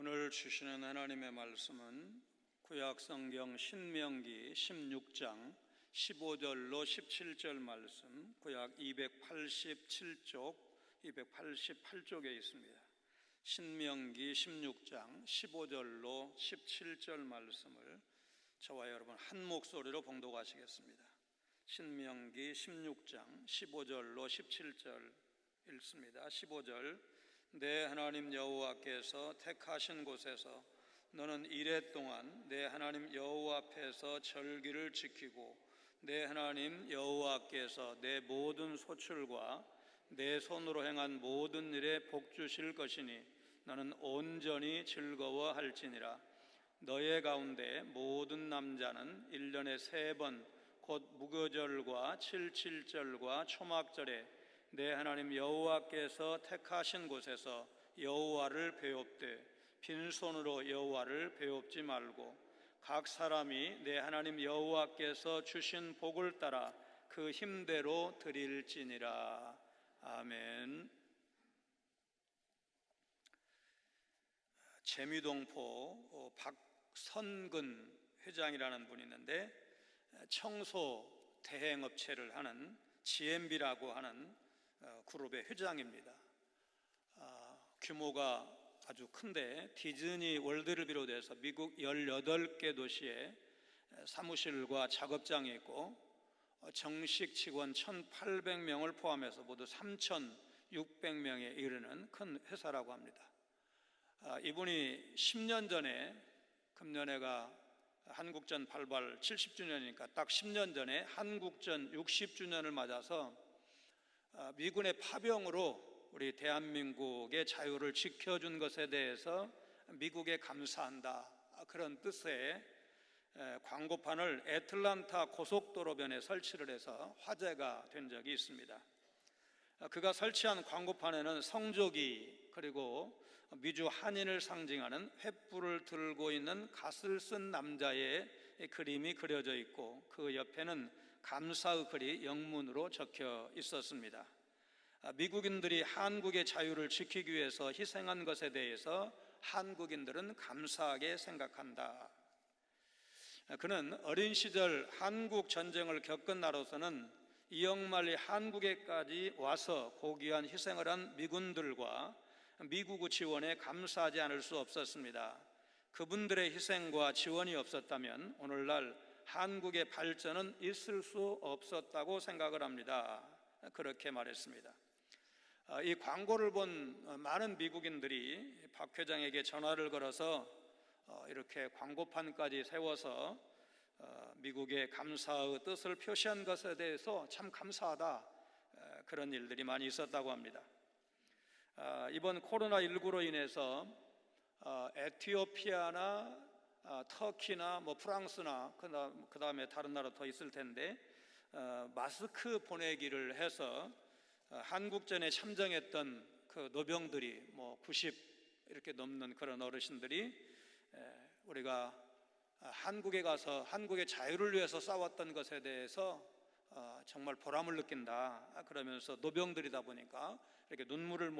오늘 주시는 하나님의 말씀은 구약성경 신명기 16장 15절로 17절 말씀, 구약 287쪽, 288쪽에 있습니다. 신명기 16장 15절로 17절 말씀을 저와 여러분 한 목소리로 봉독하시겠습니다. 신명기 16장 15절로 17절 읽습니다. 15절, 내 하나님 여호와께서 택하신 곳에서 너는 이레 동안 내 하나님 여호와 앞에서 절기를 지키고 내 하나님 여호와께서 내 모든 소출과 내 손으로 행한 모든 일에 복 주실 것이니 너는 온전히 즐거워할지니라. 너의 가운데 모든 남자는 1년에 3번 곧 무교절과 칠칠절과 초막절에 내 하나님 여호와께서 택하신 곳에서 여호와를 배웁되 빈손으로 여호와를 배웁지 말고 각 사람이 내 하나님 여호와께서 주신 복을 따라 그 힘대로 드릴지니라. 아멘. 재미동포 박선근 회장이라는 분이 있는데 청소 대행업체를 하는 GMB라고 하는 그룹의 회장입니다. 규모가 아주 큰데 디즈니 월드를 비롯해서 미국 18개 도시에 사무실과 작업장이 있고 정식 직원 1,800명을 포함해서 모두 3,600명에 이르는 큰 회사라고 합니다. 이분이 10년 전에, 금년에가 한국전 발발 70주년이니까 딱 10년 전에 한국전 60주년을 맞아서 미군의 파병으로 우리 대한민국의 자유를 지켜준 것에 대해서 미국에 감사한다, 그런 뜻의 광고판을 애틀란타 고속도로변에 설치를 해서 화제가 된 적이 있습니다. 그가 설치한 광고판에는 성조기 그리고 미주 한인을 상징하는 횃불을 들고 있는 갓을 쓴 남자의 그림이 그려져 있고 그 옆에는 감사의 글이 영문으로 적혀 있었습니다. 미국인들이 한국의 자유를 지키기 위해서 희생한 것에 대해서 한국인들은 감사하게 생각한다. 그는 어린 시절 한국 전쟁을 겪은 나로서는 이역만리 한국에까지 와서 고귀한 희생을 한 미군들과 미국의 지원에 감사하지 않을 수 없었습니다. 그분들의 희생과 지원이 없었다면 오늘날 한국의 발전은 있을 수 없었다고 생각을 합니다. 그렇게 말했습니다. 이 광고를 본 많은 미국인들이 박 회장에게 전화를 걸어서 이렇게 광고판까지 세워서 미국의 감사의 뜻을 표시한 것에 대해서 참 감사하다, 그런 일들이 많이 있었다고 합니다. 이번 코로나19로 인해서 에티오피아나 터키나 프랑스나 그 다음에 다른 나라 더 있을 텐데 마스크 보내기를 해서 한국전에 참정했던 그 노병들이 90 이렇게 넘는 그런 어르신들이 우리가 한국에 가서 한국의 자유를 위해서 싸웠던 것에 대해서 정말 보람을 느낀다, 그러면서 노병들이다 보니까 이렇게 눈물을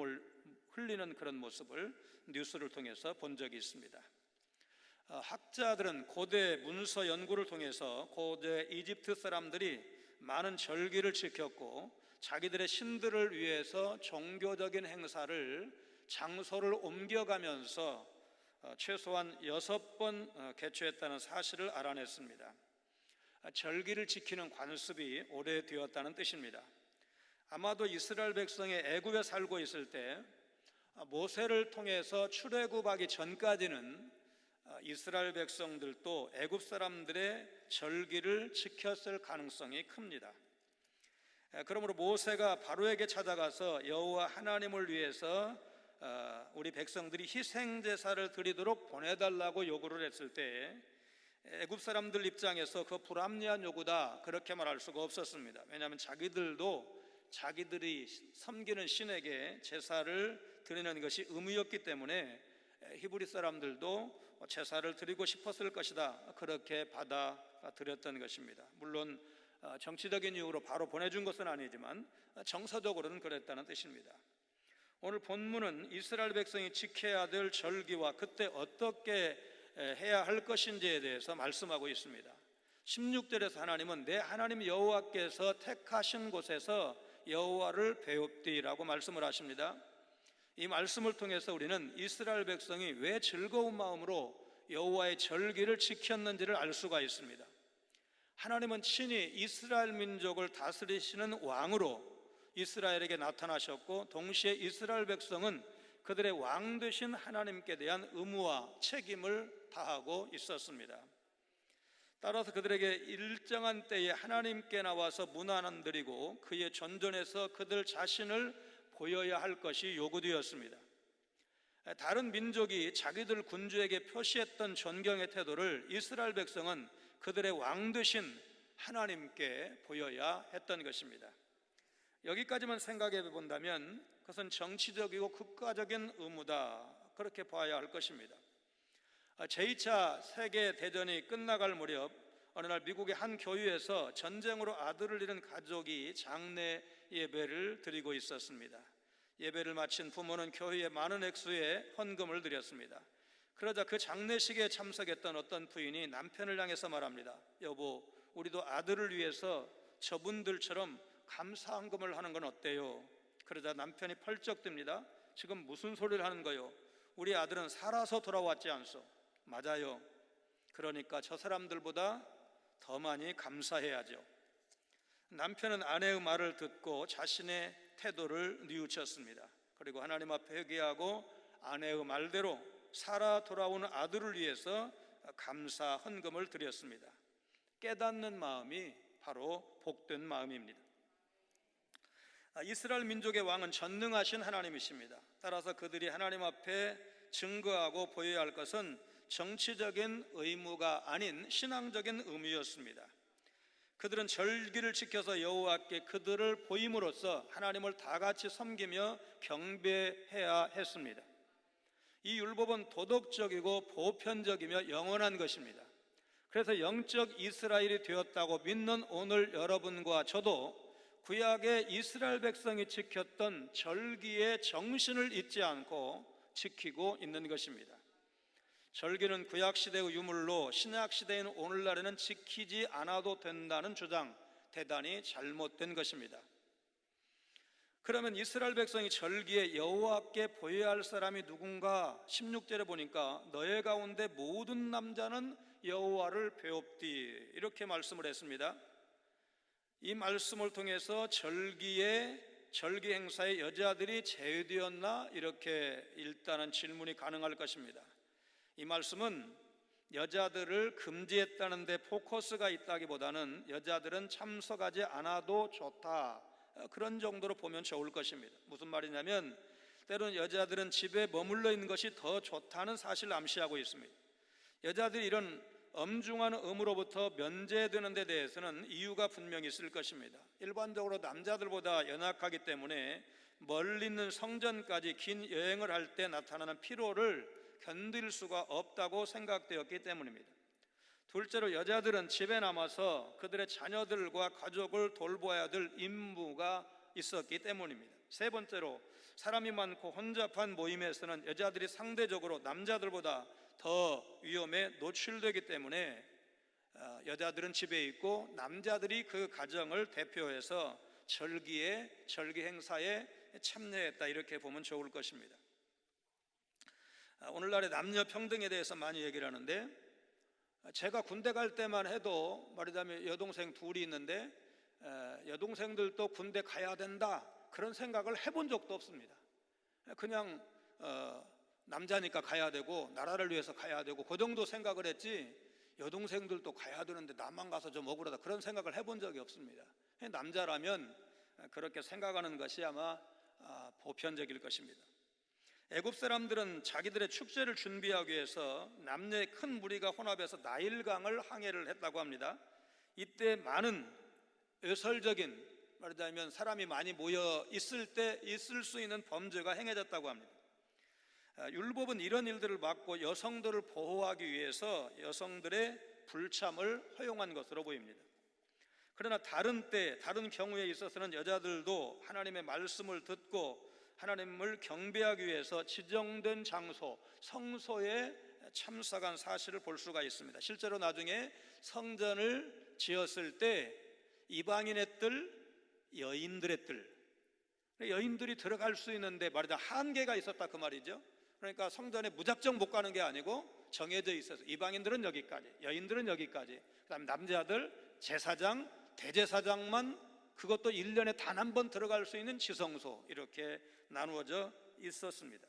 흘리는 그런 모습을 뉴스를 통해서 본 적이 있습니다. 학자들은 고대 문서 연구를 통해서 고대 이집트 사람들이 많은 절기를 지켰고 자기들의 신들을 위해서 종교적인 행사를 장소를 옮겨가면서 최소한 6번 개최했다는 사실을 알아냈습니다. 절기를 지키는 관습이 오래되었다는 뜻입니다. 아마도 이스라엘 백성이 애굽에 살고 있을 때 모세를 통해서 출애굽하기 전까지는 이스라엘 백성들도 애굽 사람들의 절기를 지켰을 가능성이 큽니다. 그러므로 모세가 바로에게 찾아가서 여호와 하나님을 위해서 우리 백성들이 희생제사를 드리도록 보내달라고 요구를 했을 때 애굽 사람들 입장에서 그 불합리한 요구다, 그렇게 말할 수가 없었습니다. 왜냐하면 자기들도 자기들이 섬기는 신에게 제사를 드리는 것이 의무였기 때문에 히브리 사람들도 제사를 드리고 싶었을 것이다, 그렇게 받아들였던 것입니다. 물론 정치적인 이유로 바로 보내준 것은 아니지만 정서적으로는 그랬다는 뜻입니다. 오늘 본문은 이스라엘 백성이 지켜야 될 절기와 그때 어떻게 해야 할 것인지에 대해서 말씀하고 있습니다. 16절에서 하나님은 내 하나님 여호와께서 택하신 곳에서 여호와를 배웁디라고 말씀을 하십니다. 이 말씀을 통해서 우리는 이스라엘 백성이 왜 즐거운 마음으로 여호와의 절기를 지켰는지를 알 수가 있습니다. 하나님은 친히 이스라엘 민족을 다스리시는 왕으로 이스라엘에게 나타나셨고, 동시에 이스라엘 백성은 그들의 왕 되신 하나님께 대한 의무와 책임을 다하고 있었습니다. 따라서 그들에게 일정한 때에 하나님께 나와서 문안을 드리고 그의 전전에서 그들 자신을 보여야 할 것이 요구되었습니다. 다른 민족이 자기들 군주에게 표시했던 존경의 태도를 이스라엘 백성은 그들의 왕 되신 하나님께 보여야 했던 것입니다. 여기까지만 생각해 본다면 그것은 정치적이고 국가적인 의무다, 그렇게 봐야 할 것입니다. 제2차 세계대전이 끝나갈 무렵 어느 날 미국의 한 교회에서 전쟁으로 아들을 잃은 가족이 장례 예배를 드리고 있었습니다. 예배를 마친 부모는 교회에 많은 액수의 헌금을 드렸습니다. 그러자 그 장례식에 참석했던 어떤 부인이 남편을 향해서 말합니다. 여보, 우리도 아들을 위해서 저분들처럼 감사헌금을 하는 건 어때요? 그러자 남편이 펄쩍 듭니다. 지금 무슨 소리를 하는 거요? 우리 아들은 살아서 돌아왔지 않소? 맞아요. 그러니까 저 사람들보다 더 많이 감사해야죠. 남편은 아내의 말을 듣고 자신의 태도를 뉘우쳤습니다. 그리고 하나님 앞에 회개하고 아내의 말대로 살아 돌아오는 아들을 위해서 감사 헌금을 드렸습니다. 깨닫는 마음이 바로 복된 마음입니다. 이스라엘 민족의 왕은 전능하신 하나님이십니다. 따라서 그들이 하나님 앞에 증거하고 보여야 할 것은 정치적인 의무가 아닌 신앙적인 의무였습니다. 그들은 절기를 지켜서 여호와께 그들을 보임으로써 하나님을 다 같이 섬기며 경배해야 했습니다. 이 율법은 도덕적이고 보편적이며 영원한 것입니다. 그래서 영적 이스라엘이 되었다고 믿는 오늘 여러분과 저도 구약의 이스라엘 백성이 지켰던 절기의 정신을 잊지 않고 지키고 있는 것입니다. 절기는 구약시대의 유물로 신약시대인 오늘날에는 지키지 않아도 된다는 주장, 대단히 잘못된 것입니다. 그러면 이스라엘 백성이 절기에 여호와께 보여야 할 사람이 누군가? 16절에 보니까 너의 가운데 모든 남자는 여호와를 배웁디, 이렇게 말씀을 했습니다. 이 말씀을 통해서 절기 행사에 여자들이 제외되었나? 이렇게 일단은 질문이 가능할 것입니다. 이 말씀은 여자들을 금지했다는 데 포커스가 있다기보다는 여자들은 참석하지 않아도 좋다, 그런 정도로 보면 좋을 것입니다. 무슨 말이냐면 때로는 여자들은 집에 머물러 있는 것이 더 좋다는 사실을 암시하고 있습니다. 여자들이 이런 엄중한 의무로부터 면제되는 데 대해서는 이유가 분명히 있을 것입니다. 일반적으로 남자들보다 연약하기 때문에 멀리 있는 성전까지 긴 여행을 할 때 나타나는 피로를 견딜 수가 없다고 생각되었기 때문입니다. 둘째로 여자들은 집에 남아서 그들의 자녀들과 가족을 돌보아야 될 임무가 있었기 때문입니다. 세 번째로 사람이 많고 혼잡한 모임에서는 여자들이 상대적으로 남자들보다 더 위험에 노출되기 때문에 여자들은 집에 있고 남자들이 그 가정을 대표해서 절기 행사에 참여했다, 이렇게 보면 좋을 것입니다. 오늘날의 남녀 평등에 대해서 많이 얘기를 하는데, 제가 군대 갈 때만 해도 말하자면 여동생 둘이 있는데 여동생들도 군대 가야 된다, 그런 생각을 해본 적도 없습니다. 그냥 남자니까 가야 되고 나라를 위해서 가야 되고 그 정도 생각을 했지, 여동생들도 가야 되는데 나만 가서 좀 억울하다, 그런 생각을 해본 적이 없습니다. 남자라면 그렇게 생각하는 것이 아마 보편적일 것입니다. 애굽 사람들은 자기들의 축제를 준비하기 위해서 남녀의 큰 무리가 혼합해서 나일강을 항해를 했다고 합니다. 이때 많은 외설적인, 말하자면 사람이 많이 모여 있을 때 있을 수 있는 범죄가 행해졌다고 합니다. 율법은 이런 일들을 막고 여성들을 보호하기 위해서 여성들의 불참을 허용한 것으로 보입니다. 그러나 다른 때, 다른 경우에 있어서는 여자들도 하나님의 말씀을 듣고 하나님을 경배하기 위해서 지정된 장소, 성소에 참석한 사실을 볼 수가 있습니다. 실제로 나중에 성전을 지었을 때 이방인의 뜰, 여인들의 뜰, 여인들이 들어갈 수 있는데 말이죠, 한계가 있었다 그 말이죠. 그러니까 성전에 무작정 못 가는 게 아니고 정해져 있어서 이방인들은 여기까지, 여인들은 여기까지, 그 다음에 남자들, 제사장, 대제사장만 그것도 1년에 단 한 번 들어갈 수 있는 지성소, 이렇게 나누어져 있었습니다.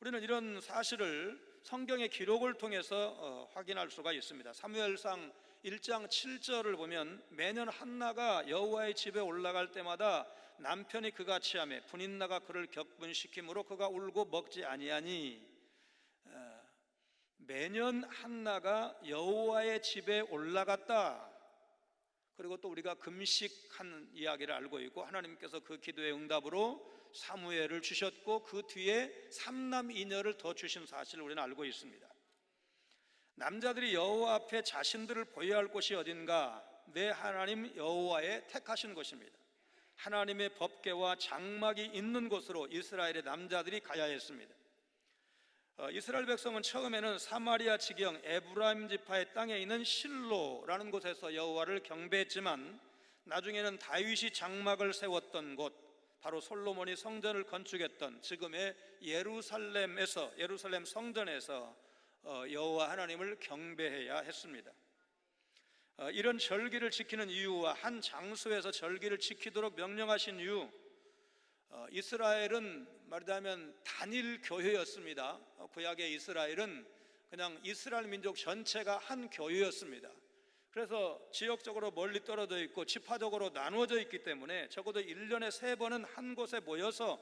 우리는 이런 사실을 성경의 기록을 통해서 확인할 수가 있습니다. 사무엘상 1장 7절을 보면 매년 한나가 여호와의 집에 올라갈 때마다 남편이 그같이 하매 분인나가 그를 격분시키므로 그가 울고 먹지 아니하니, 매년 한나가 여호와의 집에 올라갔다. 그리고 또 우리가 금식한 이야기를 알고 있고 하나님께서 그 기도의 응답으로 사무엘을 주셨고 그 뒤에 3남 2녀를 더 주신 사실을 우리는 알고 있습니다. 남자들이 여호와 앞에 자신들을 보여할 곳이 어딘가? 내 하나님 여호와의 택하신 곳입니다. 하나님의 법궤와 장막이 있는 곳으로 이스라엘의 남자들이 가야 했습니다. 이스라엘 백성은 처음에는 사마리아 지경 에브라임 지파의 땅에 있는 실로라는 곳에서 여호와를 경배했지만 나중에는 다윗이 장막을 세웠던 곳, 바로 솔로몬이 성전을 건축했던 지금의 예루살렘 성전에서 여호와 하나님을 경배해야 했습니다. 이런 절기를 지키는 이유와 한 장소에서 절기를 지키도록 명령하신 이유, 이스라엘은 말하자면 단일 교회였습니다. 구약의 이스라엘은 그냥 이스라엘 민족 전체가 한 교회였습니다. 그래서 지역적으로 멀리 떨어져 있고 지파적으로 나누어져 있기 때문에 적어도 1년에 3번은 한 곳에 모여서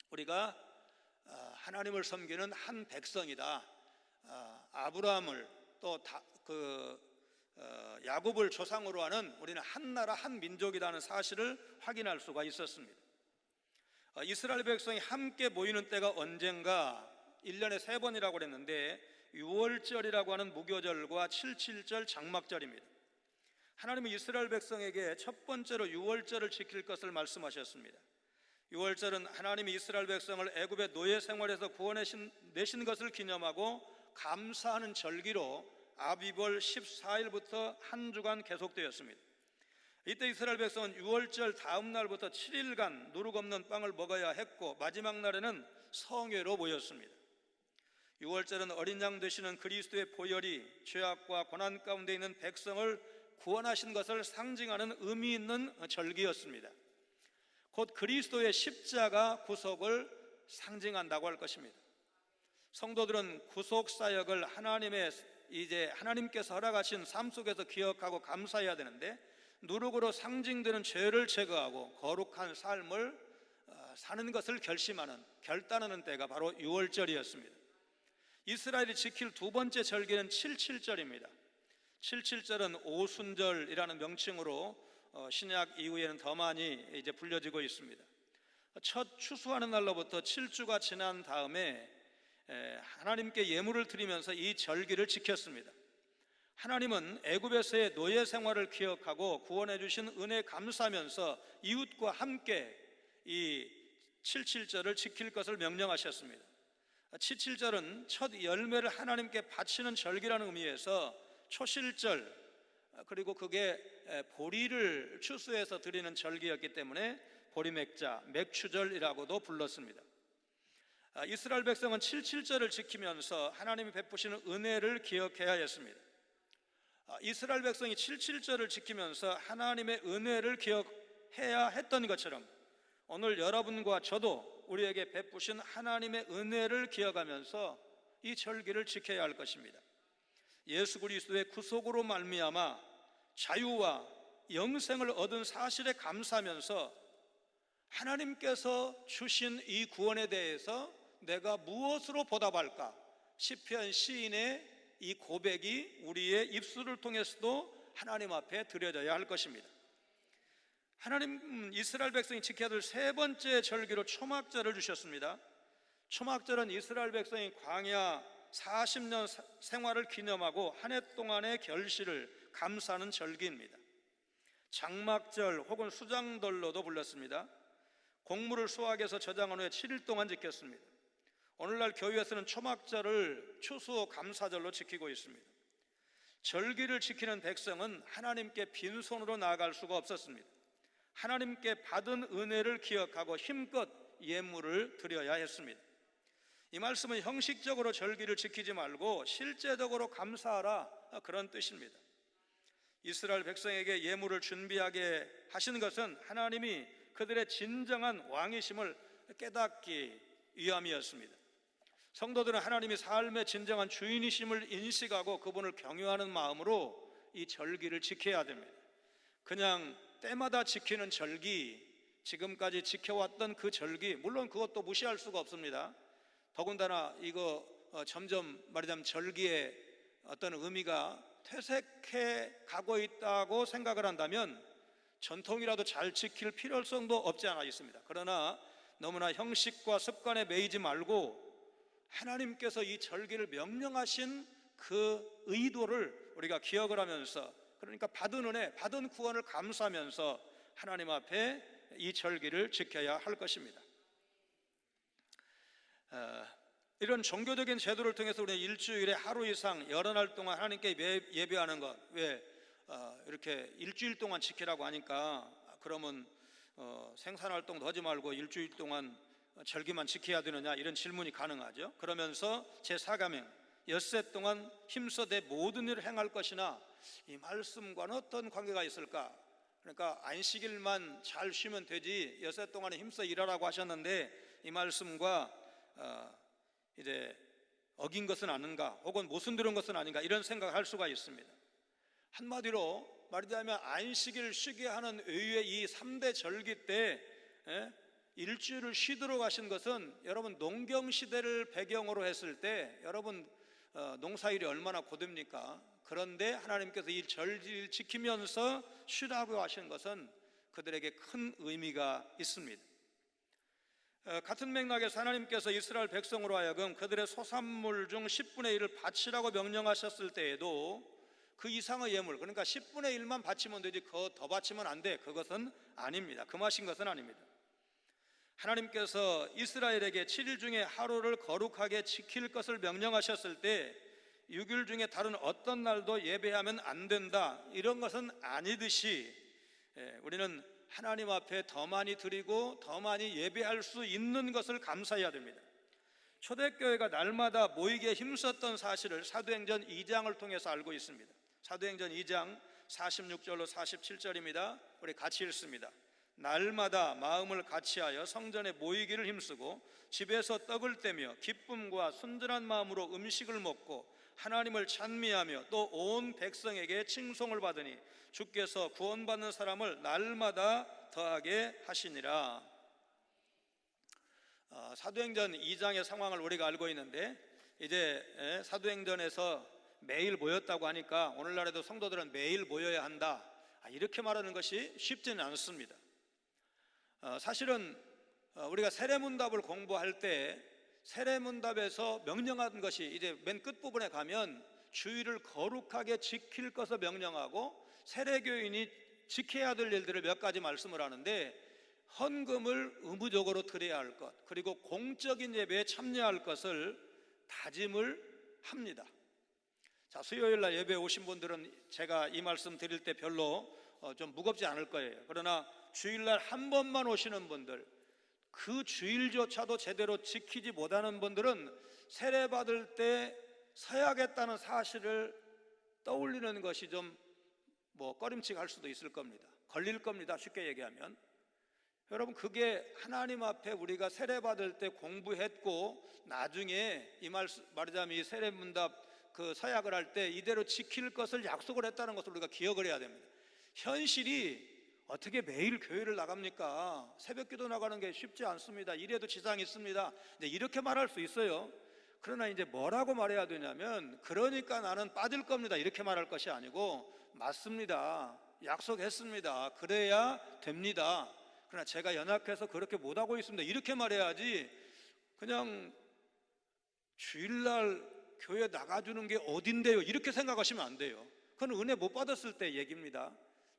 우리가 하나님을 섬기는 한 백성이다, 아브라함을 또 야곱을 조상으로 하는 우리는 한 나라 한 민족이라는 사실을 확인할 수가 있었습니다. 이스라엘 백성이 함께 모이는 때가 언젠가? 1년에 3번이라고 그랬는데 6월절이라고 하는 무교절과 7.7절 장막절입니다. 하나님은 이스라엘 백성에게 첫 번째로 6월절을 지킬 것을 말씀하셨습니다. 6월절은 하나님이 이스라엘 백성을 애굽의 노예 생활에서 구원내신 것을 기념하고 감사하는 절기로 아비벌 14일부터 한 주간 계속되었습니다. 이때 이스라엘 백성은 6월절 다음 날부터 7일간 누룩 없는 빵을 먹어야 했고 마지막 날에는 성회로 모였습니다. 6월절은 어린 양 되시는 그리스도의 보혈이 죄악과 고난 가운데 있는 백성을 구원하신 것을 상징하는 의미 있는 절기였습니다. 곧 그리스도의 십자가 구속을 상징한다고 할 것입니다. 성도들은 구속 사역을 하나님께서 허락하신 삶 속에서 기억하고 감사해야 되는데, 누룩으로 상징되는 죄를 제거하고 거룩한 삶을 사는 것을 결단하는 때가 바로 6월절이었습니다. 이스라엘이 지킬 두 번째 절기는 7.7절입니다. 7.7절은 오순절이라는 명칭으로 신약 이후에는 더 많이 이제 불려지고 있습니다. 첫 추수하는 날로부터 7주가 지난 다음에 하나님께 예물을 드리면서 이 절기를 지켰습니다. 하나님은 애굽에서의 노예 생활을 기억하고 구원해 주신 은혜 감사하면서 이웃과 함께 이 7.7절을 지킬 것을 명령하셨습니다. 7.7절은 첫 열매를 하나님께 바치는 절기라는 의미에서 초실절, 그리고 그게 보리를 추수해서 드리는 절기였기 때문에 보리맥자, 맥추절이라고도 불렀습니다. 이스라엘 백성은 7.7절을 지키면서 하나님이 베푸시는 은혜를 기억해야 했습니다. 이스라엘 백성이 7.7절을 지키면서 하나님의 은혜를 기억해야 했던 것처럼 오늘 여러분과 저도 우리에게 베푸신 하나님의 은혜를 기억하면서 이 절기를 지켜야 할 것입니다. 예수 그리스도의 구속으로 말미암아 자유와 영생을 얻은 사실에 감사하면서 하나님께서 주신 이 구원에 대해서 내가 무엇으로 보답할까? 시편 시인의 이 고백이 우리의 입술을 통해서도 하나님 앞에 드려져야 할 것입니다. 하나님 이스라엘 백성이 지켜야 될 세 번째 절기로 초막절을 주셨습니다. 초막절은 이스라엘 백성이 광야 40년 생활을 기념하고 한 해 동안의 결실을 감사하는 절기입니다. 장막절 혹은 수장절로도 불렸습니다. 곡물을 수확해서 저장한 후에 7일 동안 지켰습니다. 오늘날 교회에서는 초막절을 추수 감사절로 지키고 있습니다. 절기를 지키는 백성은 하나님께 빈손으로 나아갈 수가 없었습니다. 하나님께 받은 은혜를 기억하고 힘껏 예물을 드려야 했습니다. 이 말씀은 형식적으로 절기를 지키지 말고 실제적으로 감사하라, 그런 뜻입니다. 이스라엘 백성에게 예물을 준비하게 하신 것은 하나님이 그들의 진정한 왕이심을 깨닫기 위함이었습니다. 성도들은 하나님이 삶의 진정한 주인이심을 인식하고 그분을 경외하는 마음으로 이 절기를 지켜야 됩니다. 그냥 때마다 지키는 절기, 지금까지 지켜왔던 그 절기, 물론 그것도 무시할 수가 없습니다. 더군다나 이거 점점 말하자면 절기의 어떤 의미가 퇴색해 가고 있다고 생각을 한다면 전통이라도 잘 지킬 필요성도 없지 않아 있습니다. 그러나 너무나 형식과 습관에 매이지 말고 하나님께서 이 절기를 명령하신 그 의도를 우리가 기억을 하면서, 그러니까 받은 은혜, 받은 구원을 감사하면서 하나님 앞에 이 절기를 지켜야 할 것입니다. 이런 종교적인 제도를 통해서 우리는 일주일에 하루 이상 여러 날 동안 하나님께 예배하는 것, 왜 이렇게 일주일 동안 지키라고 하니까 그러면 생산활동도 하지 말고 일주일 동안 절기만 지켜야 되느냐, 이런 질문이 가능하죠. 그러면서 제4계명 엿새 동안 힘써 내 모든 일을 행할 것이나, 이 말씀과는 어떤 관계가 있을까? 그러니까 안식일만 잘 쉬면 되지 엿새 동안에 힘써 일하라고 하셨는데 이 말씀과 이제 어긴 것은 아닌가, 혹은 모순 들은 것은 아닌가, 이런 생각을 할 수가 있습니다. 한마디로 말하자면 안식일 쉬게 하는 의외의 이 3대 절기 때 일주일을 쉬도록 하신 것은, 여러분 농경시대를 배경으로 했을 때 여러분 농사일이 얼마나 고됩니까? 그런데 하나님께서 이 절기를 지키면서 쉬라고 하신 것은 그들에게 큰 의미가 있습니다. 같은 맥락에서 하나님께서 이스라엘 백성으로 하여금 그들의 소산물 중 10분의 1을 바치라고 명령하셨을 때에도 그 이상의 예물, 그러니까 10분의 1만 바치면 되지 더 바치면 안 돼, 그것은 아닙니다. 금하신 것은 아닙니다. 하나님께서 이스라엘에게 7일 중에 하루를 거룩하게 지킬 것을 명령하셨을 때 6일 중에 다른 어떤 날도 예배하면 안 된다, 이런 것은 아니듯이 우리는 하나님 앞에 더 많이 드리고 더 많이 예배할 수 있는 것을 감사해야 됩니다. 초대교회가 날마다 모이기에 힘썼던 사실을 사도행전 2장을 통해서 알고 있습니다. 사도행전 2장 46절로 47절입니다. 우리 같이 읽습니다. 날마다 마음을 같이하여 성전에 모이기를 힘쓰고 집에서 떡을 떼며 기쁨과 순전한 마음으로 음식을 먹고 하나님을 찬미하며 또 온 백성에게 칭송을 받으니 주께서 구원받는 사람을 날마다 더하게 하시니라. 사도행전 2장의 상황을 우리가 알고 있는데, 이제 사도행전에서 매일 모였다고 하니까 오늘날에도 성도들은 매일 모여야 한다, 이렇게 말하는 것이 쉽지는 않습니다. 사실은 우리가 세례문답을 공부할 때 세례문답에서 명령한 것이 이제 맨 끝부분에 가면 주일을 거룩하게 지킬 것을 명령하고 세례교인이 지켜야 될 일들을 몇 가지 말씀을 하는데, 헌금을 의무적으로 드려야 할 것, 그리고 공적인 예배에 참여할 것을 다짐을 합니다. 자, 수요일날 예배에 오신 분들은 제가 이 말씀 드릴 때 별로 좀 무겁지 않을 거예요. 그러나 주일날 한 번만 오시는 분들, 그 주일조차도 제대로 지키지 못하는 분들은 세례받을 때 서야겠다는 사실을 떠올리는 것이 좀 꺼림칙할 수도 있을 겁니다. 걸릴 겁니다. 쉽게 얘기하면. 여러분, 그게 하나님 앞에 우리가 세례받을 때 공부했고 나중에 말하자면 이 세례문답 그 서약을 할 때 이대로 지킬 것을 약속을 했다는 것을 우리가 기억을 해야 됩니다. 현실이 어떻게 매일 교회를 나갑니까? 새벽기도 나가는 게 쉽지 않습니다. 이래도 지장이 있습니다. 이렇게 말할 수 있어요. 그러나 이제 뭐라고 말해야 되냐면, 그러니까 나는 빠질 겁니다, 이렇게 말할 것이 아니고, 맞습니다, 약속했습니다, 그래야 됩니다, 그러나 제가 연약해서 그렇게 못하고 있습니다, 이렇게 말해야지 그냥 주일날 교회 나가주는 게 어딘데요, 이렇게 생각하시면 안 돼요. 그건 은혜 못 받았을 때 얘기입니다.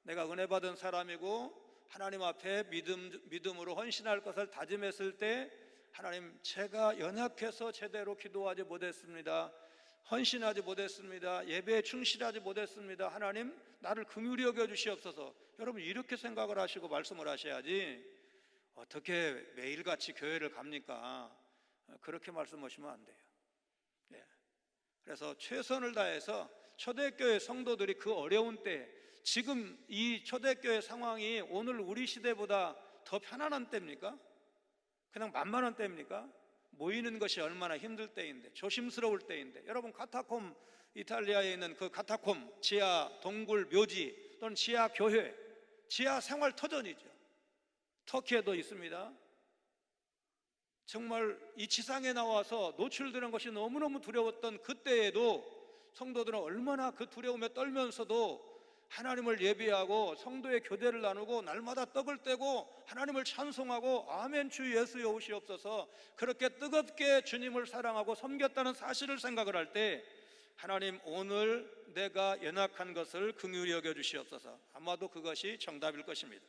내가 은혜 받은 사람이고 하나님 앞에 믿음으로 헌신할 것을 다짐했을 때 하나님, 제가 연약해서 제대로 기도하지 못했습니다. 헌신하지 못했습니다. 예배에 충실하지 못했습니다. 하나님, 나를 긍휼히 여겨 주시옵소서. 여러분, 이렇게 생각을 하시고 말씀을 하셔야지 어떻게 매일같이 교회를 갑니까? 그렇게 말씀하시면 안 돼요. 예. 그래서 최선을 다해서 초대교회 성도들이 그 어려운 때, 지금 이 초대교회 상황이 오늘 우리 시대보다 더 편안한 때입니까? 그냥 만만한 때입니까? 모이는 것이 얼마나 힘들 때인데, 조심스러울 때인데, 여러분, 카타콤, 이탈리아에 있는 그 카타콤, 지하 동굴 묘지 또는 지하 교회, 지하 생활 터전이죠. 터키에도 있습니다. 정말 이 지상에 나와서 노출되는 것이 너무너무 두려웠던 그때에도 성도들은 얼마나 그 두려움에 떨면서도 하나님을 예배하고 성도의 교대를 나누고 날마다 떡을 떼고 하나님을 찬송하고 아멘 주 예수 여우시옵소서, 그렇게 뜨겁게 주님을 사랑하고 섬겼다는 사실을 생각을 할 때, 하나님, 오늘 내가 연약한 것을 긍휼히 여겨 주시옵소서. 아마도 그것이 정답일 것입니다.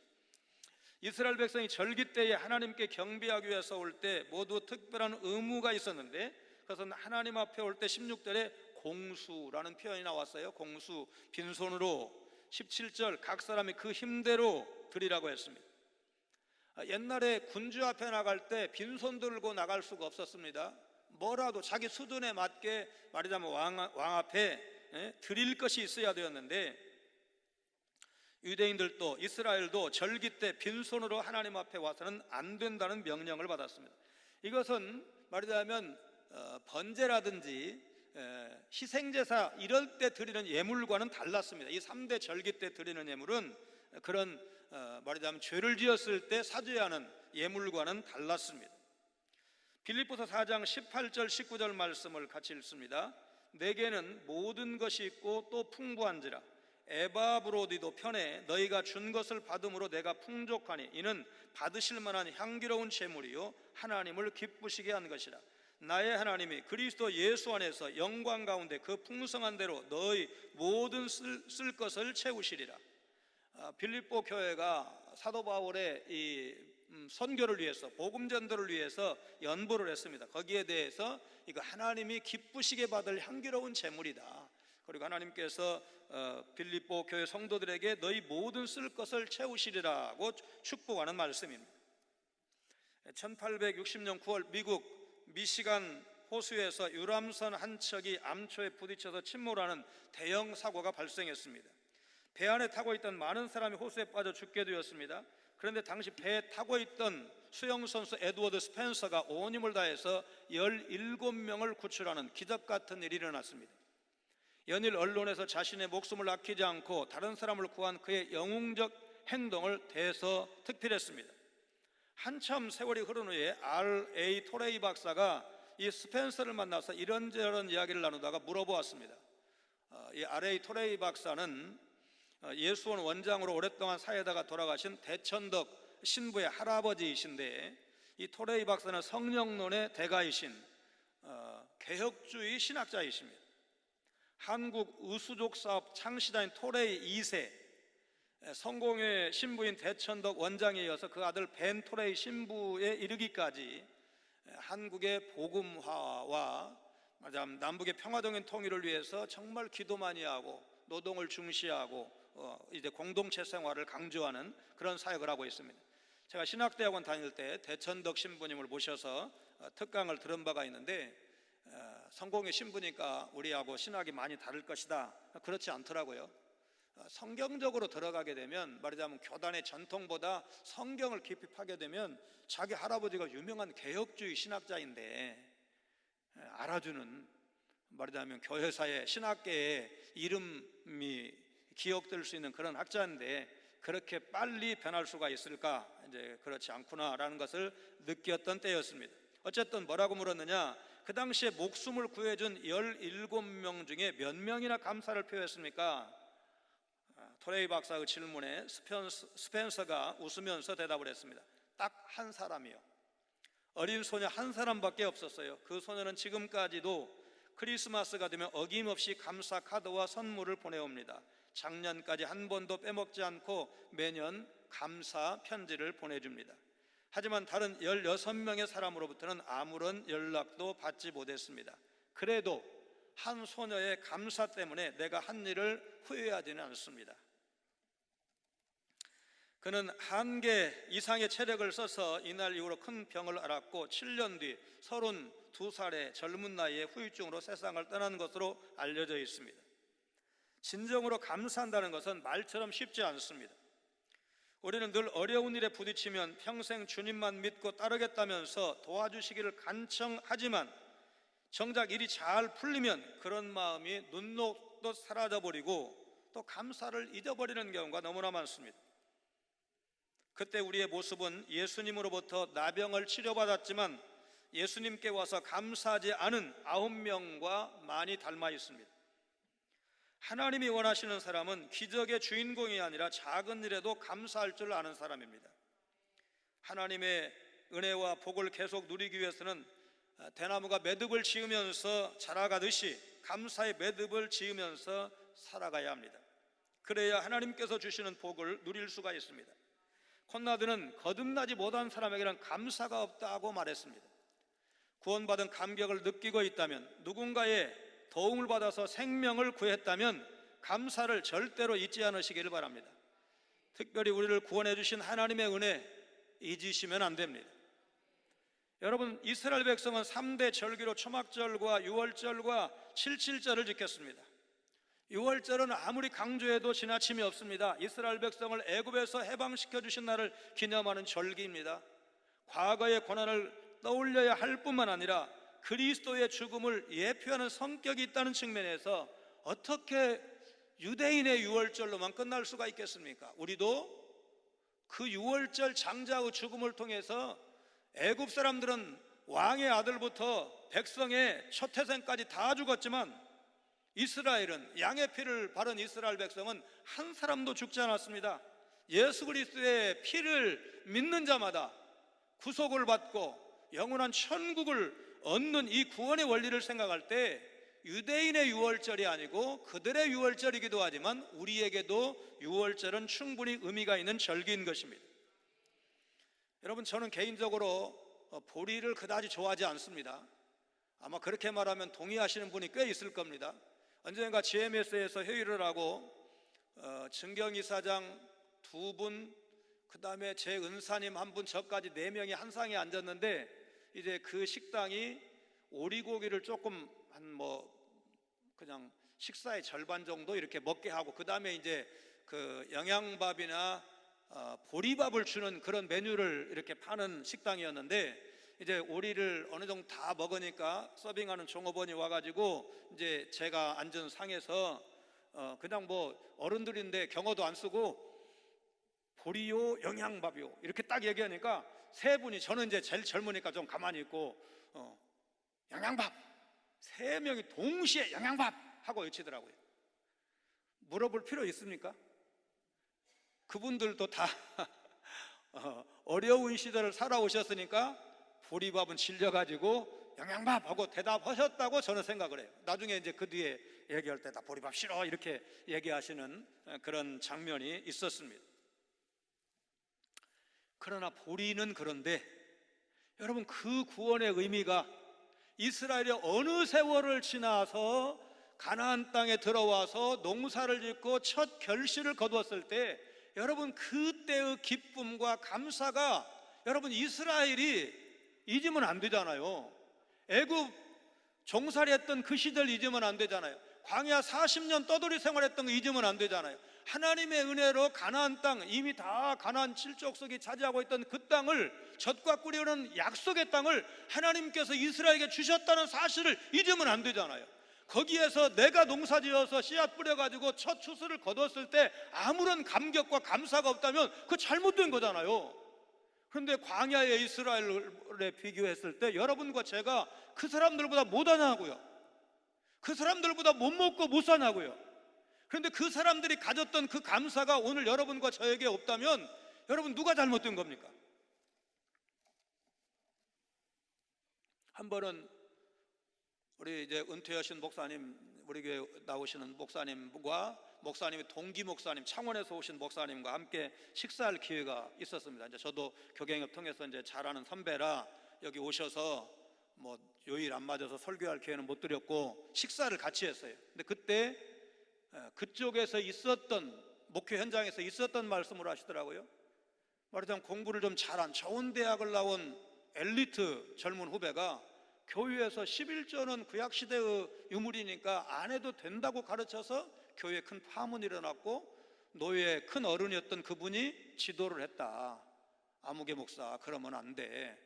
이스라엘 백성이 절기 때에 하나님께 경배하기 위해서 올 때 모두 특별한 의무가 있었는데, 그것은 하나님 앞에 올 때 16절에 공수라는 표현이 나왔어요. 공수, 빈손으로. 17절, 각 사람이 그 힘대로 드리라고 했습니다. 옛날에 군주 앞에 나갈 때 빈손 들고 나갈 수가 없었습니다. 뭐라도 자기 수준에 맞게, 말하자면 왕 앞에 드릴 것이 있어야 되었는데, 유대인들도 이스라엘도 절기 때 빈손으로 하나님 앞에 와서는 안 된다는 명령을 받았습니다. 이것은 말하자면 번제라든지 희생제사 이럴 때 드리는 예물과는 달랐습니다. 이 3대 절기 때 드리는 예물은 그런 말하자면 죄를 지었을 때 사죄해야 하는 예물과는 달랐습니다. 빌립보서 4장 18절 19절 말씀을 같이 읽습니다. 내게는 모든 것이 있고 또 풍부한지라 에바브로디도 편해 너희가 준 것을 받음으로 내가 풍족하니 이는 받으실 만한 향기로운 제물이요 하나님을 기쁘시게 한 것이라. 나의 하나님이 그리스도 예수 안에서 영광 가운데 그 풍성한 대로 너희 모든 쓸 것을 채우시리라. 빌립보 교회가 사도 바울의 이 선교를 위해서, 복음 전도를 위해서 연보를 했습니다. 거기에 대해서 이거 하나님이 기쁘시게 받을 향기로운 제물이다. 그리고 하나님께서 빌립보 교회 성도들에게 너희 모든 쓸 것을 채우시리라고 축복하는 말씀입니다. 1860년 9월 미국 미시간 호수에서 유람선 한 척이 암초에 부딪혀서 침몰하는 대형 사고가 발생했습니다. 배 안에 타고 있던 많은 사람이 호수에 빠져 죽게 되었습니다. 그런데 당시 배에 타고 있던 수영선수 에드워드 스펜서가 온 힘을 다해서 17명을 구출하는 기적 같은 일이 일어났습니다. 연일 언론에서 자신의 목숨을 아끼지 않고 다른 사람을 구한 그의 영웅적 행동을 대서특필했습니다. 한참 세월이 흐른 후에 R.A. 토레이 박사가 이 스펜서를 만나서 이런저런 이야기를 나누다가 물어보았습니다. 이 R.A. 토레이 박사는 예수원 원장으로 오랫동안 사회다가 돌아가신 대천덕 신부의 할아버지이신데, 이 토레이 박사는 성령론의 대가이신 개혁주의 신학자이십니다. 한국 의수족 사업 창시자인 토레이 2세, 성공회 신부인 대천덕 원장에 이어서 그 아들 벤 토레이 신부에 이르기까지 한국의 복음화와 남북의 평화적인 통일을 위해서 정말 기도 많이 하고 노동을 중시하고 이제 공동체 생활을 강조하는 그런 사역을 하고 있습니다. 제가 신학대학원 다닐 때 대천덕 신부님을 모셔서 특강을 들은 바가 있는데, 성공의 신부니까 우리하고 신학이 많이 다를 것이다. 그렇지 않더라고요. 성경적으로 들어가게 되면, 말하자면 교단의 전통보다 성경을 깊이 파게 되면 자기 할아버지가 유명한 개혁주의 신학자인데 알아주는, 말하자면 교회사의 신학계의 이름이 기억될 수 있는 그런 학자인데 그렇게 빨리 변할 수가 있을까? 이제 그렇지 않구나라는 것을 느꼈던 때였습니다. 어쨌든 뭐라고 물었느냐? 그 당시에 목숨을 구해준 17명 중에 몇 명이나 감사를 표했습니까? 토레이 박사의 질문에 스펜서가 웃으면서 대답을 했습니다. 딱 한 사람이요. 어린 소녀 한 사람밖에 없었어요. 그 소녀는 지금까지도 크리스마스가 되면 어김없이 감사 카드와 선물을 보내옵니다. 작년까지 한 번도 빼먹지 않고 매년 감사 편지를 보내줍니다. 하지만 다른 16명의 사람으로부터는 아무런 연락도 받지 못했습니다. 그래도 한 소녀의 감사 때문에 내가 한 일을 후회하지는 않습니다. 그는 1개 이상의 체력을 써서 이날 이후로 큰 병을 앓았고 7년 뒤 32살의 젊은 나이에 후유증으로 세상을 떠난 것으로 알려져 있습니다. 진정으로 감사한다는 것은 말처럼 쉽지 않습니다. 우리는 늘 어려운 일에 부딪히면 평생 주님만 믿고 따르겠다면서 도와주시기를 간청하지만 정작 일이 잘 풀리면 그런 마음이 눈 녹듯 사라져버리고 또 감사를 잊어버리는 경우가 너무나 많습니다. 그때 우리의 모습은 예수님으로부터 나병을 치료받았지만 예수님께 와서 감사하지 않은 9명과 많이 닮아 있습니다. 하나님이 원하시는 사람은 기적의 주인공이 아니라 작은 일에도 감사할 줄 아는 사람입니다. 하나님의 은혜와 복을 계속 누리기 위해서는 대나무가 매듭을 지으면서 자라가듯이 감사의 매듭을 지으면서 살아가야 합니다. 그래야 하나님께서 주시는 복을 누릴 수가 있습니다. 콘라드는 거듭나지 못한 사람에게는 감사가 없다고 말했습니다. 구원받은 감격을 느끼고 있다면, 누군가의 도움을 받아서 생명을 구했다면 감사를 절대로 잊지 않으시기를 바랍니다. 특별히 우리를 구원해 주신 하나님의 은혜 잊으시면 안 됩니다. 여러분, 이스라엘 백성은 3대 절기로 초막절과 유월절과 칠칠절을 지켰습니다. 유월절은 아무리 강조해도 지나침이 없습니다. 이스라엘 백성을 애굽에서 해방시켜 주신 날을 기념하는 절기입니다. 과거의 고난을 떠올려야 할 뿐만 아니라 그리스도의 죽음을 예표하는 성격이 있다는 측면에서 어떻게 유대인의 유월절로만 끝날 수가 있겠습니까? 우리도 그 유월절 장자의 죽음을 통해서 애굽 사람들은 왕의 아들부터 백성의 초태생까지 다 죽었지만 이스라엘은, 양의 피를 바른 이스라엘 백성은 한 사람도 죽지 않았습니다. 예수 그리스도의 피를 믿는 자마다 구속을 받고 영원한 천국을 얻는 이 구원의 원리를 생각할 때 유대인의 유월절이 아니고 그들의 유월절이기도 하지만 우리에게도 유월절은 충분히 의미가 있는 절기인 것입니다. 여러분, 저는 개인적으로 보리를 그다지 좋아하지 않습니다. 아마 그렇게 말하면 동의하시는 분이 꽤 있을 겁니다. 언젠가 GMS에서 회의를 하고 증경이사장 2분, 그 다음에 제 은사님 1분, 저까지 4명이 한 상에 앉았는데 이제 그 식당이 오리고기를 조금 그냥 식사의 절반 정도 이렇게 먹게 하고 그 다음에 이제 그 영양밥이나 보리밥을 주는 그런 메뉴를 이렇게 파는 식당이었는데 이제 오리를 어느 정도 다 먹으니까 서빙하는 종업원이 와가지고 이제 제가 앉은 상에서 그냥 어른들인데 경어도 안 쓰고 보리요 영양밥이요 이렇게 딱 얘기하니까 세 분이, 저는 이제 제일 젊으니까 좀 가만히 있고 영양밥, 3명이 동시에 영양밥 하고 외치더라고요. 물어볼 필요 있습니까? 그분들도 다 어려운 시절을 살아오셨으니까 보리밥은 질려가지고 영양밥 하고 대답하셨다고 저는 생각을 해요. 나중에 이제 그 뒤에 얘기할 때 다 보리밥 싫어 이렇게 얘기하시는 그런 장면이 있었습니다. 그러나 보리는 그런데 여러분, 그 구원의 의미가 이스라엘이 어느 세월을 지나서 가나안 땅에 들어와서 농사를 짓고 첫 결실을 거두었을 때 여러분, 그때의 기쁨과 감사가 여러분 이스라엘이 잊으면 안 되잖아요. 애굽 종살이 했던 그 시절 잊으면 안 되잖아요. 광야 40년 떠돌이 생활했던 거 잊으면 안 되잖아요. 하나님의 은혜로 가나안 땅, 이미 다 가나안 7족속이 차지하고 있던 그 땅을, 젖과 꿀이 흐르는 약속의 땅을 하나님께서 이스라엘에게 주셨다는 사실을 잊으면 안 되잖아요. 거기에서 내가 농사지어서 씨앗 뿌려가지고 첫 추수를 거뒀을 때 아무런 감격과 감사가 없다면 그거 잘못된 거잖아요. 그런데 광야의 이스라엘에 비교했을 때 여러분과 제가 그 사람들보다 못하냐고요. 그 사람들보다 못 먹고 못 사냐고요. 그런데 그 사람들이 가졌던 그 감사가 오늘 여러분과 저에게 없다면 여러분, 누가 잘못된 겁니까? 한 번은 우리 이제 은퇴하신 목사님, 우리 교회 나오시는 목사님과 목사님이 동기 목사님, 창원에서 오신 목사님과 함께 식사할 기회가 있었습니다. 이제 저도 교경협 통해서 이제 잘 아는 선배라 여기 오셔서 뭐 요일 안 맞아서 설교할 기회는 못 드렸고 식사를 같이 했어요. 근데 그때 그쪽에서 있었던 목회 현장에서 있었던 말씀을 하시더라고요. 말하자면 공부를 좀 잘한 좋은 대학을 나온 엘리트 젊은 후배가 교회에서 11조는 구약시대의 유물이니까 안 해도 된다고 가르쳐서 교회에 큰 파문이 일어났고 노예의 큰 어른이었던 그분이 지도를 했다. 아무개 목사 그러면 안 돼.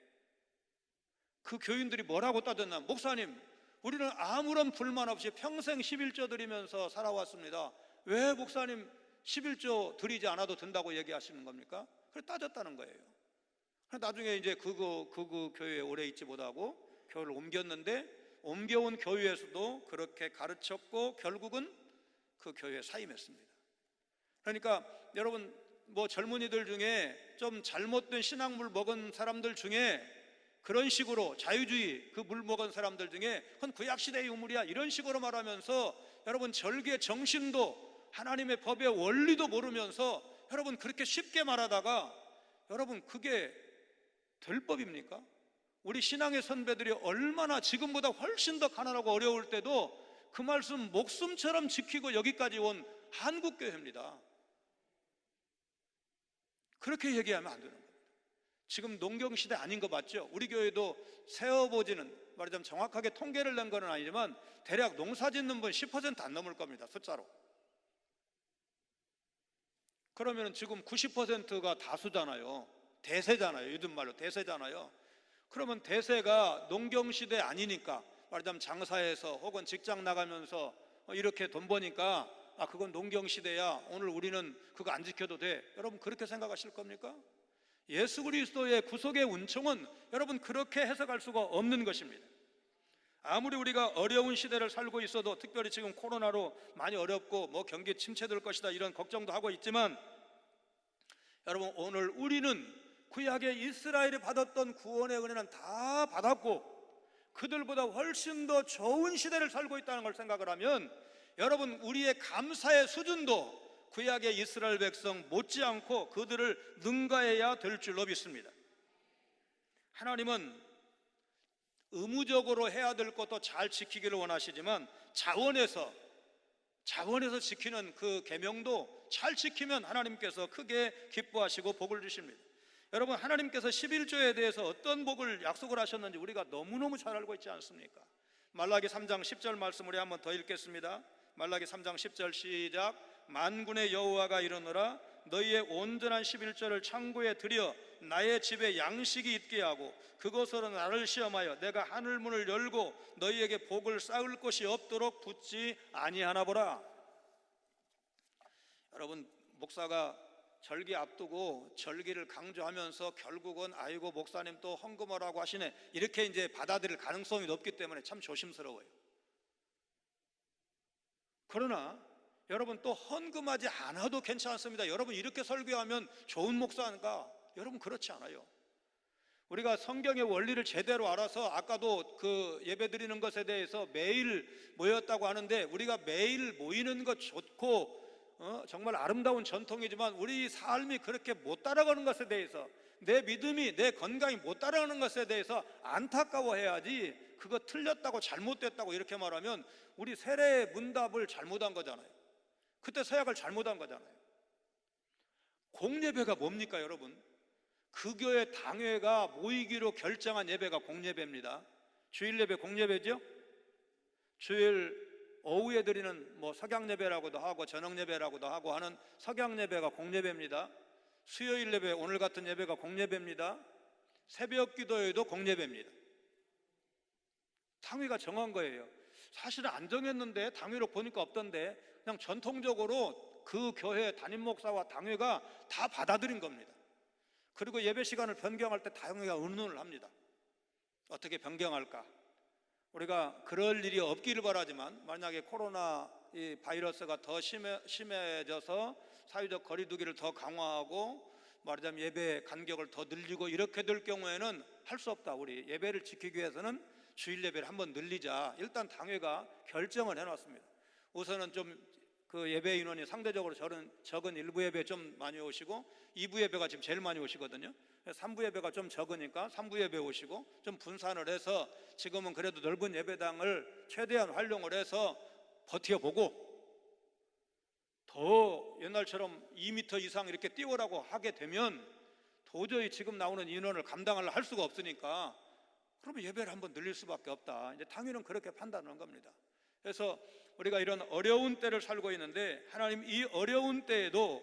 그 교인들이 뭐라고 따졌나? 목사님, 우리는 아무런 불만 없이 평생 11조 드리면서 살아왔습니다. 왜 목사님 11조 드리지 않아도 된다고 얘기하시는 겁니까? 그래 따졌다는 거예요. 나중에 이제 그 교회에 오래 있지 못하고 교회를 옮겼는데 옮겨온 교회에서도 그렇게 가르쳤고 결국은 그 교회에 사임했습니다. 그러니까 여러분 뭐 젊은이들 중에 좀 잘못된 신앙물 먹은 사람들 중에 그런 식으로 자유주의 그 물 먹은 사람들 중에 그건 구약시대의 유물이야 이런 식으로 말하면서 여러분 절기의 정신도 하나님의 법의 원리도 모르면서 여러분 그렇게 쉽게 말하다가 여러분 그게 될 법입니까? 우리 신앙의 선배들이 얼마나 지금보다 훨씬 더 가난하고 어려울 때도 그 말씀 목숨처럼 지키고 여기까지 온 한국교회입니다. 그렇게 얘기하면 안 되는 겁니다. 지금 농경시대 아닌 거 맞죠? 우리 교회도 세어보지는 말하자면 정확하게 통계를 낸 건 아니지만 대략 농사 짓는 분 10% 안 넘을 겁니다. 숫자로. 그러면 지금 90%가 다수잖아요. 대세잖아요. 요즘 말로 대세잖아요. 그러면 대세가 농경시대 아니니까 말하자면 장사해서 혹은 직장 나가면서 이렇게 돈 버니까 그건 농경시대야 오늘 우리는 그거 안 지켜도 돼. 여러분 그렇게 생각하실 겁니까? 예수 그리스도의 구속의 은총은 여러분 그렇게 해석할 수가 없는 것입니다. 아무리 우리가 어려운 시대를 살고 있어도 특별히 지금 코로나로 많이 어렵고 뭐 경기 침체될 것이다 이런 걱정도 하고 있지만 여러분 오늘 우리는 구약의 이스라엘이 받았던 구원의 은혜는 다 받았고 그들보다 훨씬 더 좋은 시대를 살고 있다는 걸 생각을 하면 여러분 우리의 감사의 수준도 구약의 이스라엘 백성 못지않고 그들을 능가해야 될 줄로 믿습니다. 하나님은 의무적으로 해야 될 것도 잘 지키기를 원하시지만 자원에서 지키는 그 계명도 잘 지키면 하나님께서 크게 기뻐하시고 복을 주십니다. 여러분 하나님께서 11조에 대해서 어떤 복을 약속을 하셨는지 우리가 너무너무 잘 알고 있지 않습니까? 말라기 3장 10절 말씀 우리 한번 더 읽겠습니다. 말라기 3장 10절 시작. 만군의 여호와가 이르노라 너희의 온전한 11조를 창고에 들여 나의 집에 양식이 있게 하고 그것으로 나를 시험하여 내가 하늘문을 열고 너희에게 복을 쌓을 것이 없도록 붙지 아니하나 보라. 여러분 목사가 절기 앞두고 절기를 강조하면서 결국은 아이고 목사님 또 헌금하라고 하시네 이렇게 이제 받아들일 가능성이 높기 때문에 참 조심스러워요. 그러나 여러분 또 헌금하지 않아도 괜찮습니다. 여러분 이렇게 설교하면 좋은 목사인가? 여러분 그렇지 않아요. 우리가 성경의 원리를 제대로 알아서 아까도 그 예배 드리는 것에 대해서 매일 모였다고 하는데 우리가 매일 모이는 것 좋고 정말 아름다운 전통이지만 우리 삶이 그렇게 못 따라가는 것에 대해서 내 믿음이 내 건강이 못 따라가는 것에 대해서 안타까워해야지 그거 틀렸다고 잘못됐다고 이렇게 말하면 우리 세례 문답을 잘못한 거잖아요. 그때 서약을 잘못한 거잖아요. 공예배가 뭡니까 여러분? 그 교회 당회가 모이기로 결정한 예배가 공예배입니다. 주일 예배 공예배죠? 주일 오후에 드리는 뭐 석양 예배라고도 하고 저녁 예배라고도 하고 하는 석양 예배가 공예배입니다. 수요일 예배 오늘 같은 예배가 공예배입니다. 새벽 기도회도 공예배입니다. 당회가 정한 거예요. 사실은 안 정했는데 당회로 보니까 없던데 그냥 전통적으로 그 교회 담임 목사와 당회가 다 받아들인 겁니다. 그리고 예배 시간을 변경할 때 당회가 의논을 합니다. 어떻게 변경할까? 우리가 그럴 일이 없기를 바라지만 만약에 코로나 이 바이러스가 더 심해져서 사회적 거리두기를 더 강화하고 말하자면 예배 간격을 더 늘리고 이렇게 될 경우에는 할 수 없다. 우리 예배를 지키기 위해서는 주일 예배를 한번 늘리자. 일단 당회가 결정을 해놨습니다. 우선은 좀 그 예배 인원이 상대적으로 적은 1부 예배 좀 많이 오시고 2부 예배가 지금 제일 많이 오시거든요. 3부 예배가 좀 적으니까 3부 예배 오시고 좀 분산을 해서 지금은 그래도 넓은 예배당을 최대한 활용을 해서 버텨보고, 더 옛날처럼 2m 이상 이렇게 띄우라고 하게 되면 도저히 지금 나오는 인원을 감당을 할 수가 없으니까 그러면 예배를 한번 늘릴 수밖에 없다. 이제 당연은 그렇게 판단하는 겁니다. 그래서 우리가 이런 어려운 때를 살고 있는데, 하나님 이 어려운 때에도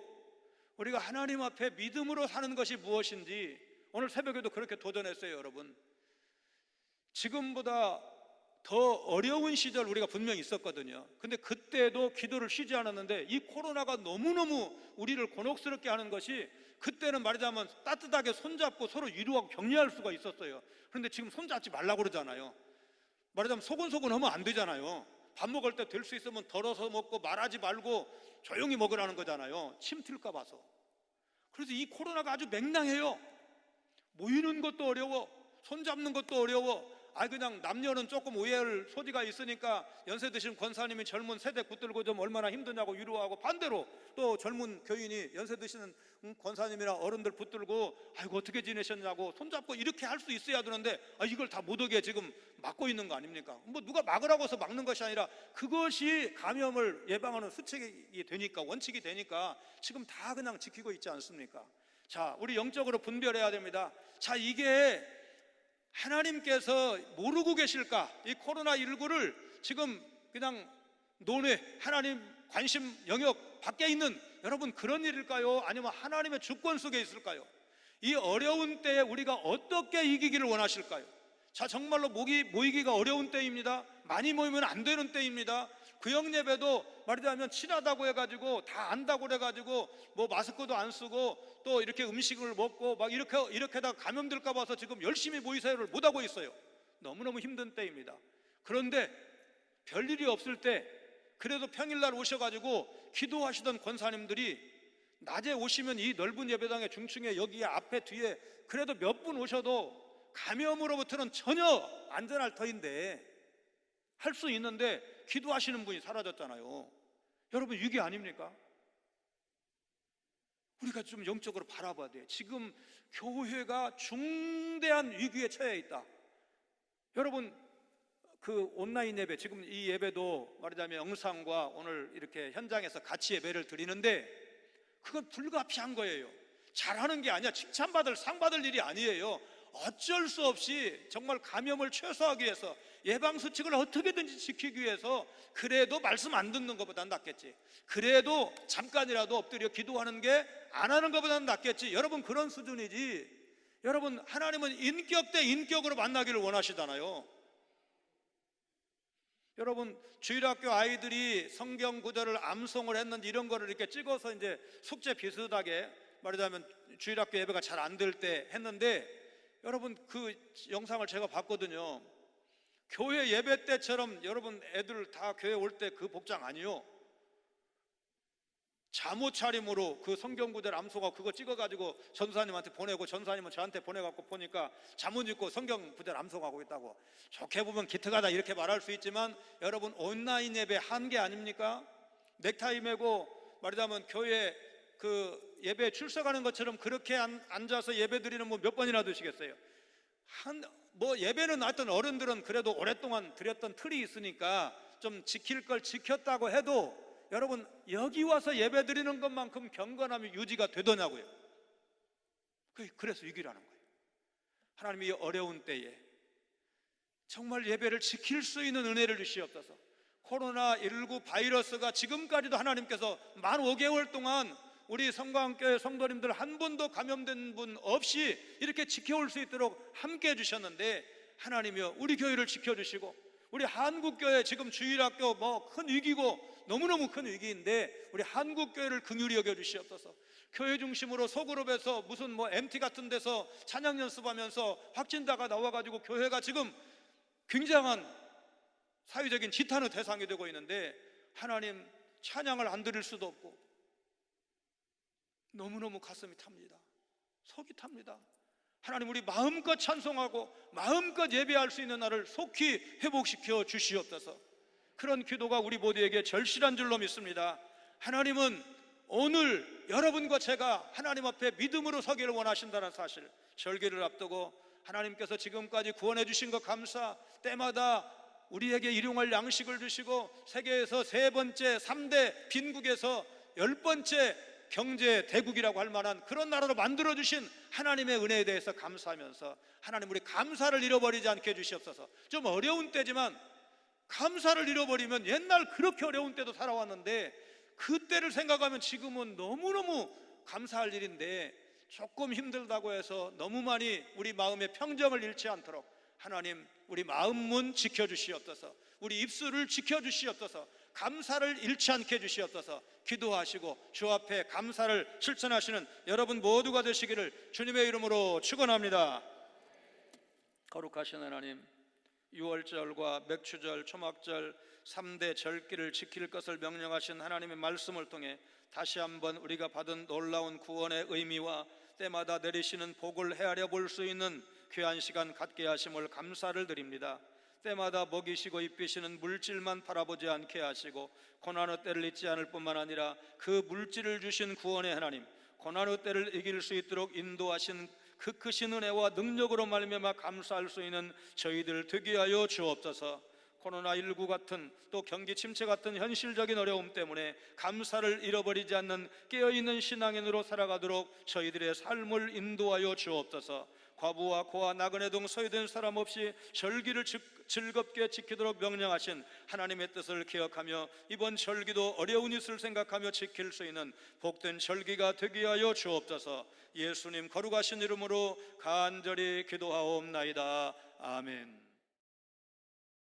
우리가 하나님 앞에 믿음으로 사는 것이 무엇인지 오늘 새벽에도 그렇게 도전했어요. 여러분, 지금보다 더 어려운 시절 우리가 분명히 있었거든요. 근데 그때도 기도를 쉬지 않았는데 이 코로나가 너무너무 우리를 곤혹스럽게 하는 것이, 그때는 말하자면 따뜻하게 손잡고 서로 위로하고 격려할 수가 있었어요. 그런데 지금 손잡지 말라고 그러잖아요. 말하자면 소곤소곤 하면 안 되잖아요. 밥 먹을 때 될 수 있으면 덜어서 먹고 말하지 말고 조용히 먹으라는 거잖아요. 침 튈까 봐서. 그래서 이 코로나가 아주 맹랑해요. 모이는 것도 어려워, 손잡는 것도 어려워. 그냥 남녀는 조금 오해할 소지가 있으니까 연세 드신 권사님이 젊은 세대 붙들고 좀 얼마나 힘드냐고 위로하고, 반대로 또 젊은 교인이 연세 드시는 권사님이나 어른들 붙들고 아이고 어떻게 지내셨냐고 손잡고 이렇게 할 수 있어야 되는데, 이걸 다 못 오게 지금 막고 있는 거 아닙니까? 뭐 누가 막으라고 해서 막는 것이 아니라 그것이 감염을 예방하는 수칙이 되니까, 원칙이 되니까 지금 다 그냥 지키고 있지 않습니까? 자, 우리 영적으로 분별해야 됩니다. 자, 이게 하나님께서 모르고 계실까? 이 코로나19를 지금 그냥 논외, 하나님 관심 영역 밖에 있는 여러분 그런 일일까요? 아니면 하나님의 주권 속에 있을까요? 이 어려운 때에 우리가 어떻게 이기기를 원하실까요? 자, 정말로 모이기가 어려운 때입니다. 많이 모이면 안 되는 때입니다. 구역예배도 말하자면 친하다고 해가지고 다 안다고 해가지고 뭐 마스크도 안 쓰고 또 이렇게 음식을 먹고 막 이렇게다가 감염될까 봐서 지금 열심히 모이사회를 못하고 있어요. 너무너무 힘든 때입니다. 그런데 별일이 없을 때 그래도 평일날 오셔가지고 기도하시던 권사님들이 낮에 오시면 이 넓은 예배당의 중층에 여기 앞에 뒤에 그래도 몇 분 오셔도 감염으로부터는 전혀 안전할 터인데 할 수 있는데 기도하시는 분이 사라졌잖아요. 여러분, 위기 아닙니까? 우리가 좀 영적으로 바라봐야 돼요. 지금 교회가 중대한 위기에 처해 있다. 여러분, 그 온라인 예배, 지금 이 예배도 말하자면 영상과 오늘 이렇게 현장에서 같이 예배를 드리는데 그건 불가피한 거예요. 잘하는 게 아니야. 칭찬받을 상 받을 일이 아니에요. 어쩔 수 없이 정말 감염을 최소화하기 위해서 예방수칙을 어떻게든지 지키기 위해서 그래도 말씀 안 듣는 것보다는 낫겠지. 그래도 잠깐이라도 엎드려 기도하는 게 안 하는 것보다는 낫겠지. 여러분, 그런 수준이지. 여러분, 하나님은 인격 대 인격으로 만나기를 원하시잖아요. 여러분, 주일학교 아이들이 성경 구절을 암송을 했는지 이런 거를 이렇게 찍어서 이제 숙제 비슷하게 말하자면 주일학교 예배가 잘 안 될 때 했는데, 여러분 그 영상을 제가 봤거든요. 교회 예배 때처럼 여러분 애들 다 교회 올 때 그 복장 아니요. 잠옷 차림으로 그 성경 구절 암송하고 그거 찍어가지고 전사님한테 보내고 전사님은 저한테 보내갖고 보니까 잠옷 입고 성경 구절 암송하고 있다고. 좋게 보면 기특하다 이렇게 말할 수 있지만 여러분, 온라인 예배 한계 아닙니까? 넥타이 매고 말하자면 교회 그 예배 출석하는 것처럼 그렇게 앉아서 예배 드리는 분 몇 번이나 드시겠어요? 뭐 예배는 하여튼 어른들은 그래도 오랫동안 드렸던 틀이 있으니까 좀 지킬 걸 지켰다고 해도 여러분, 여기 와서 예배 드리는 것만큼 경건함이 유지가 되더냐고요. 그래서 위기라는 거예요. 하나님이 이 어려운 때에 정말 예배를 지킬 수 있는 은혜를 주시옵소서. 코로나19 바이러스가 지금까지도 하나님께서 만 5개월 동안 우리 성광교회 성도님들 한 분도 감염된 분 없이 이렇게 지켜올 수 있도록 함께 해주셨는데, 하나님이여 우리 교회를 지켜주시고 우리 한국교회 지금 주일학교 뭐 큰 위기고 너무너무 큰 위기인데 우리 한국교회를 긍휼히 여겨주시옵소서. 교회 중심으로 소그룹에서 무슨 뭐 MT 같은 데서 찬양 연습하면서 확진자가 나와가지고 교회가 지금 굉장한 사회적인 지탄의 대상이 되고 있는데 하나님, 찬양을 안 드릴 수도 없고 너무너무 가슴이 탑니다. 속이 탑니다. 하나님, 우리 마음껏 찬송하고 마음껏 예배할 수 있는 날을 속히 회복시켜 주시옵소서. 그런 기도가 우리 모두에게 절실한 줄로 믿습니다. 하나님은 오늘 여러분과 제가 하나님 앞에 믿음으로 서기를 원하신다는 사실, 절기를 앞두고 하나님께서 지금까지 구원해 주신 것 감사, 때마다 우리에게 일용할 양식을 주시고 세계에서 세 번째 3대 빈국에서 10번째 경제 대국이라고 할 만한 그런 나라로 만들어 주신 하나님의 은혜에 대해서 감사하면서, 하나님 우리 감사를 잃어버리지 않게 해주시옵소서. 좀 어려운 때지만 감사를 잃어버리면, 옛날 그렇게 어려운 때도 살아왔는데 그때를 생각하면 지금은 너무너무 감사할 일인데, 조금 힘들다고 해서 너무 많이 우리 마음의 평정을 잃지 않도록 하나님 우리 마음 문 지켜주시옵소서. 우리 입술을 지켜주시옵소서. 감사를 잃지 않게 해주시옵소서. 기도하시고 주 앞에 감사를 실천하시는 여러분 모두가 되시기를 주님의 이름으로 축원합니다. 거룩하신 하나님, 유월절과 맥추절, 초막절 3대 절기를 지킬 것을 명령하신 하나님의 말씀을 통해 다시 한번 우리가 받은 놀라운 구원의 의미와 때마다 내리시는 복을 헤아려 볼 수 있는 귀한 시간 갖게 하심을 감사를 드립니다. 때마다 먹이시고 입히시는 물질만 바라보지 않게 하시고 고난의 때를 잊지 않을 뿐만 아니라 그 물질을 주신 구원의 하나님, 고난의 때를 이길 수 있도록 인도하신 그 크신 은혜와 능력으로 말미암아 감사할 수 있는 저희들 되게 하여 주옵소서. 코로나19 같은, 또 경기 침체 같은 현실적인 어려움 때문에 감사를 잃어버리지 않는 깨어있는 신앙인으로 살아가도록 저희들의 삶을 인도하여 주옵소서. 과부와 고아, 나그네 등 소외된 사람 없이 절기를 즐겁게 지키도록 명령하신 하나님의 뜻을 기억하며 이번 절기도 어려운 일을 생각하며 지킬 수 있는 복된 절기가 되게 하여 주옵소서. 예수님 거룩하신 이름으로 간절히 기도하옵나이다. 아멘.